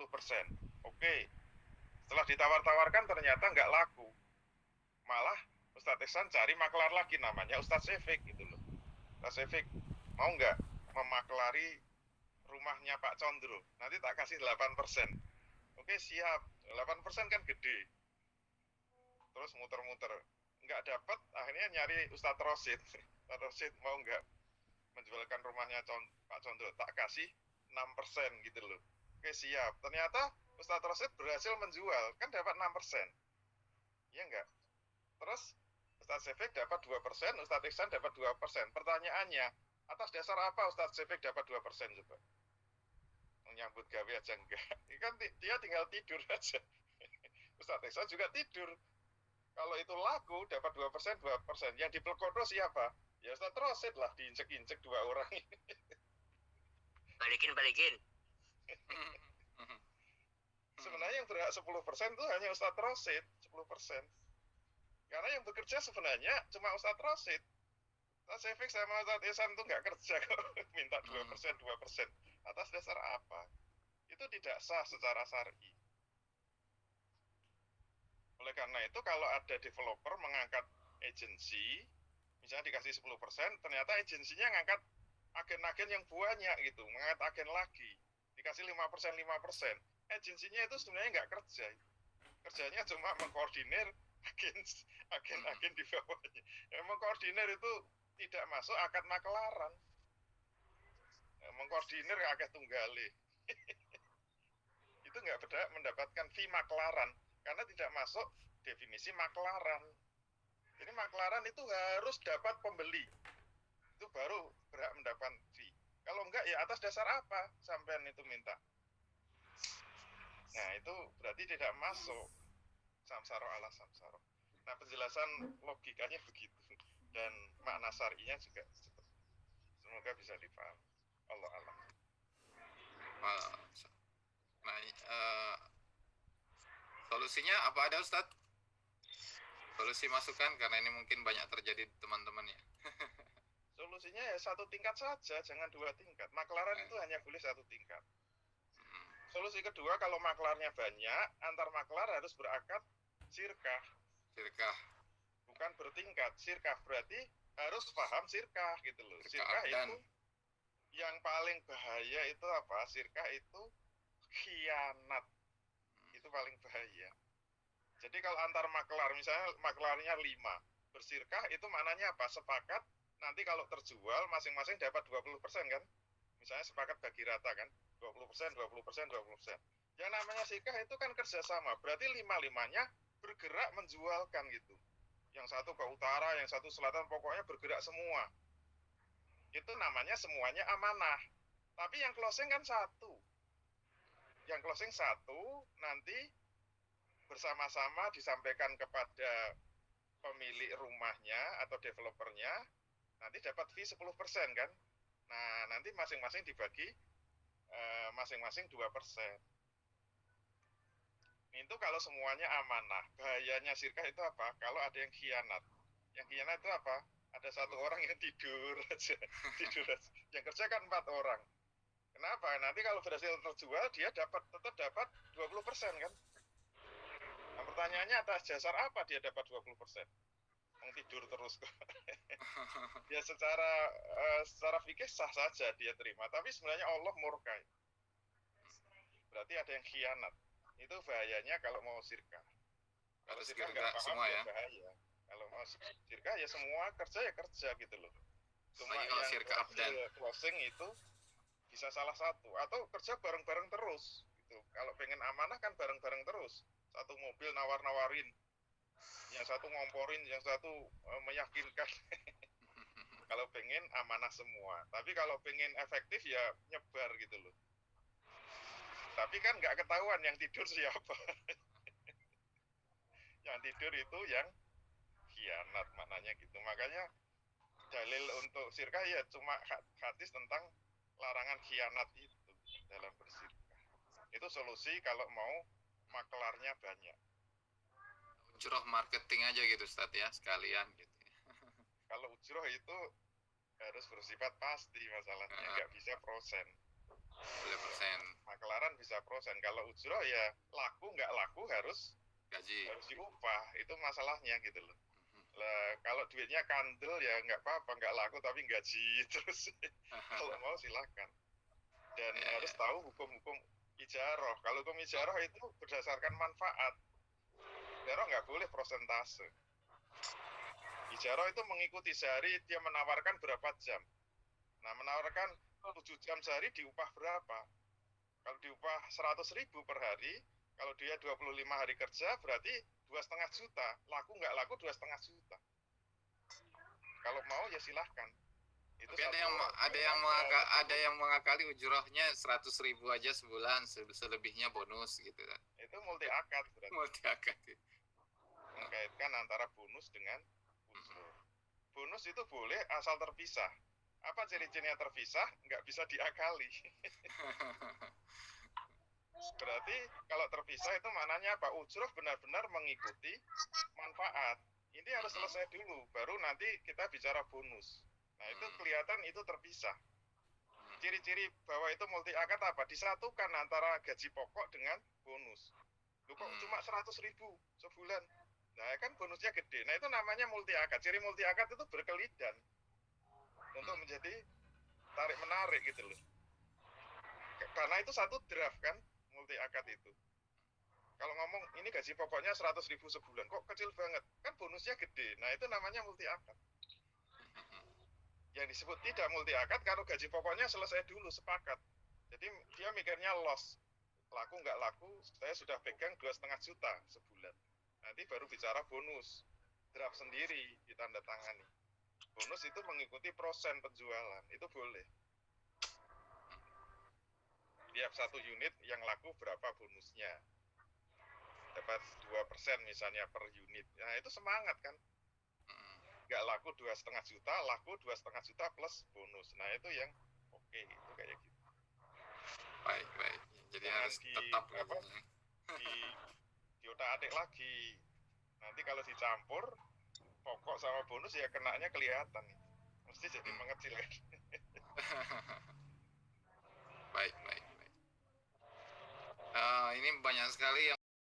10%. Oke, setelah ditawar-tawarkan ternyata nggak laku. Malah Ustadz Ihsan cari maklar lagi namanya Ustadz Sefik gitu loh. Ustadz Sefik, mau nggak memaklari rumahnya Pak Condro? Nanti tak kasih 8%. Oke, siap. 8% kan gede. Terus muter-muter. Nggak dapat, akhirnya nyari Ustadz Rosid. Ustadz Rosid mau nggak menjualkan rumahnya Pak Condro? Tak kasih 6% gitu loh. Oke, siap. Ternyata Ustadz Rosid berhasil menjual. Kan dapat 6%. Iya nggak? Terus Ustadz Sefik dapat 2%, Ustadz Ihsan dapat 2%. Pertanyaannya, atas dasar apa Ustadz Sefik dapat 2% coba? Menyambut gawe aja enggak. Kan dia tinggal tidur aja. Ustadz Ihsan juga tidur. Kalau itu laku dapat 2%, 2%. Yang dipelkodo siapa? Ya Ustadz Rosid lah, diinjek-injek dua orang ini. Balikin. Sebenarnya yang berhak 10% itu hanya Ustadz Rosid, 10%. Karena yang bekerja sebenarnya cuma Ustadz Rosid. Ustadz Sefik sama Ustadz Ihsan itu nggak kerja kok. Minta 2%, 2%. Atas dasar apa? Itu tidak sah secara syar'i. Oleh karena itu kalau ada developer mengangkat agensi, misalnya dikasih 10%, ternyata agensinya ngangkat agen-agen yang banyak gitu, mengangkat agen lagi, dikasih 5%, 5%. Agensinya itu sebenarnya nggak kerja. Kerjanya cuma mengkoordinir agen-agen di bawahnya. Yang mengkoordinir itu tidak masuk akad makelaran. Mengkoordinir akad tunggale. Itu nggak berhak mendapatkan fee makelaran karena tidak masuk definisi makelaran. Jadi makelaran itu harus dapat pembeli. Itu baru berhak mendapat fee. Kalau enggak ya atas dasar apa sampean itu minta? Nah, itu berarti tidak masuk samsaro ala samsaro. Nah, penjelasan logikanya begitu dan makna syar'inya juga seperti. Semoga bisa dipahami. Allah alam. Nah, solusinya apa ada Ustadz? Solusi masukan karena ini mungkin banyak terjadi di teman-teman ya. Solusinya ya satu tingkat saja, jangan dua tingkat. Makelaran itu hanya boleh satu tingkat. Solusi kedua, kalau maklarnya banyak, antar maklar harus berakad sirkah. Bukan bertingkat. Sirkah berarti harus paham sirkah gitu loh. Sirkah itu yang paling bahaya itu apa? Sirkah itu khianat. Itu paling bahaya. Jadi kalau antar maklar, misalnya maklarnya 5, bersirkah itu maknanya apa? Sepakat, nanti kalau terjual masing-masing dapat 20% kan? Misalnya sepakat bagi rata kan? 20%, 20%, 20%. Yang namanya sirkah itu kan kerjasama, berarti 5-5-nya bergerak menjualkan gitu. Yang satu ke utara, yang satu selatan, pokoknya bergerak semua. Itu namanya semuanya amanah. Tapi yang closing kan satu. Yang closing satu, nanti bersama-sama disampaikan kepada pemilik rumahnya atau developernya, nanti dapat fee 10% kan. Nah, nanti masing-masing dibagi masing-masing 2%. Itu kalau semuanya amanah. Bahayanya sirkah itu apa? Kalau ada yang khianat. Yang khianat itu apa? Ada satu orang yang tidur aja. Yang kerja kan 4 orang. Kenapa? Nanti kalau berhasil terjual, dia tetap dapat 20% kan. Nah, pertanyaannya atas dasar apa dia dapat 20%? Yang tidur terus kok. Ya secara fikih sah saja dia terima, tapi sebenarnya Allah murka. Berarti ada yang khianat. Itu bahayanya kalau mau sirkah. Kalau sirkah nggak paham semua ya bahaya. Kalau mau sirkah ya semua kerja gitu loh. Cuma yang sirkah closing itu bisa salah satu atau kerja bareng-bareng terus gitu. Kalau pengen amanah kan bareng-bareng terus. Satu mobil nawar-nawarin, yang satu ngomporin, yang satu meyakinkan. Kalau pengen amanah semua, tapi kalau pengen efektif ya nyebar gitu loh. Tapi kan nggak ketahuan yang tidur siapa. Yang tidur itu yang khianat maknanya gitu. Makanya dalil untuk sirkah ya cuma hadis tentang larangan khianat itu dalam bersirkah. Itu solusi kalau mau maklarnya banyak. Ujroh marketing aja gitu Ustadz ya, sekalian gitu. Kalau ujroh itu harus bersifat pasti masalahnya, nggak bisa %. Boleh %. Makelaran bisa 3%. Kalau ujroh ya laku nggak laku harus Gaji. diupah. Itu masalahnya gitu loh. Lah, kalau duitnya kandel ya nggak apa-apa, nggak laku tapi gaji terus. Kalau mau silakan. Dan harus tahu hukum-hukum ijaroh. Kalau hukum ijaroh itu berdasarkan manfaat. Ijaroh nggak boleh prosentase. Ijaroh itu mengikuti sehari dia menawarkan berapa jam. Nah, menawarkan 7 jam sehari diupah berapa? Kalau diupah 100.000 per hari, kalau dia 25 hari kerja berarti 2,5 juta. Laku nggak laku 2,5 juta. Kalau mau ya silahkan. Itu Tapi ada yang mengakali ujrohnya 100.000 aja sebulan, selebihnya bonus gitu kan. Itu multi akad berarti. Multi akad. Mengkaitkan antara bonus dengan ujroh. Bonus itu boleh asal terpisah. Apa ciri-cirinya terpisah? Nggak bisa diakali. Berarti kalau terpisah itu maknanya apa? Ujroh benar-benar mengikuti manfaat. Ini harus selesai dulu, baru nanti kita bicara bonus. Nah, itu kelihatan itu terpisah. Ciri-ciri bahwa itu multi akad apa? Disatukan antara gaji pokok dengan bonus. Loh, kok cuma 100.000 sebulan? Nah, kan bonusnya gede. Nah, itu namanya multi akad. Ciri multi akad itu berkelidan untuk menjadi tarik-menarik gitu loh. Karena itu satu draft kan, multi akad itu. Kalau ngomong ini gaji pokoknya 100.000 sebulan, kok kecil banget? Kan bonusnya gede. Nah, itu namanya multi akad. Yang disebut tidak multi akad kalau gaji pokoknya selesai dulu, sepakat. Jadi dia mikirnya loss. Laku nggak laku, saya sudah pegang 2,5 juta sebulan. Nanti baru bicara bonus. Draft sendiri ditandatangani. Bonus itu mengikuti persen penjualan, itu boleh. Tiap satu unit yang laku berapa bonusnya. Dapat 2% misalnya per unit. Nah, itu semangat kan. Nggak laku 2,5 juta, laku 2,5 juta plus bonus. Nah, itu yang oke, itu kayak gitu. Baik. Jadi jangan harus tetap di otak-atik lagi. Nanti kalau dicampur pokok sama bonus ya kenanya kelihatan. Mesti jadi mengecil kan. Baik. Ini banyak sekali yang